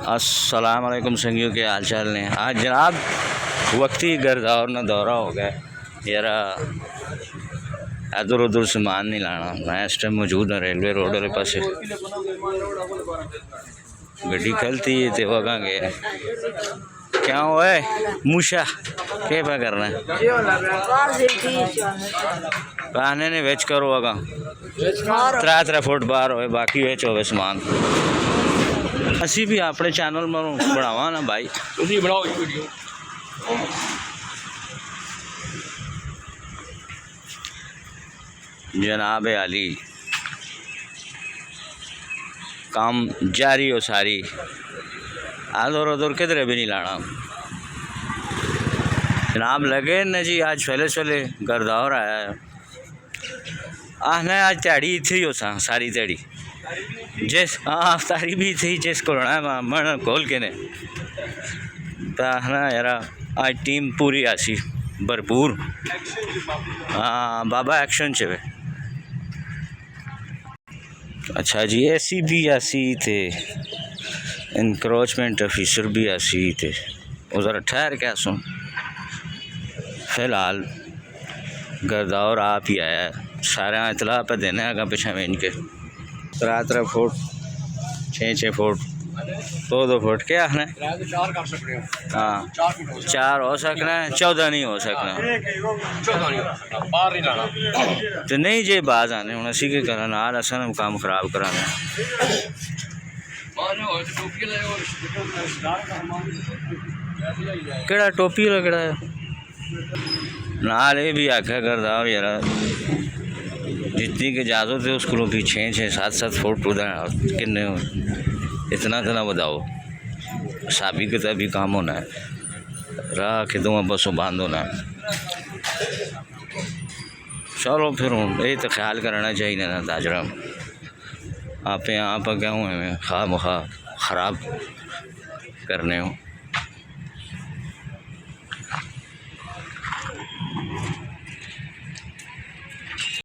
अस्सलाम वालेकुम संगियों के हाल चाल ने। आज जनाब वक्ती गर्दार ना दौरा हो गया यारा, इधर उधर सामान नहीं लाना। मैं इस टाइम मौजूद हाँ रेलवे रोड वाले पासे। गड्डी खलती है तो वगा गए क्या हुआ है मूशा क्या पा करना है पाने ने वेच करो वगा 3 फुट बाहर हो बाकी वेच हो समान। असी भी अपने चैनल में बनावा ना भाई, तुसी बनाओ वीडियो। जनाब अली काम जारी हो सारी, आदर उधर किधरे भी नहीं लाना जनाब। लगे न जी आज फैले चले गर्दार आया है आहने आज त्याड़ी इतनी हो सारी त्याड़ी जिस हाँ सारी भी थी जिस को मन खोल के ने ना यारा आज टीम पूरी आसी भरपूर। हाँ बाबा एक्शन चे। अच्छा जी ऐसी भी आसी थे, इंक्रोचमेंट ऑफिसर भी आसी थे। उधर ठहर क्या सुन, फिलहाल गर्दार आप ही आया सारे इतला पे देने आगे पीछे में इनके 3 फुट 6 फुट 2 फुट क्या है हाँ 4 हो सकना है 14 नहीं हो सकना तो नहीं जे बाज आने हूँ असी के करना नाल असन काम खराब कराना। केड़ा टोपी वाला केड़ा नाल ये भी आख्या करदा यार जितनी की इजाज़त है उसको भी 6-7 फुट उधर किन्ने इतना तो ना बताओ। साबी के तभी काम होना है राह के दो बसों बांध होना है। चलो फिर हूँ ये तो ख्याल करना चाहिए ना ताजरा आप यहाँ पर क्या हुए खा मुखा ख़राब करने हो।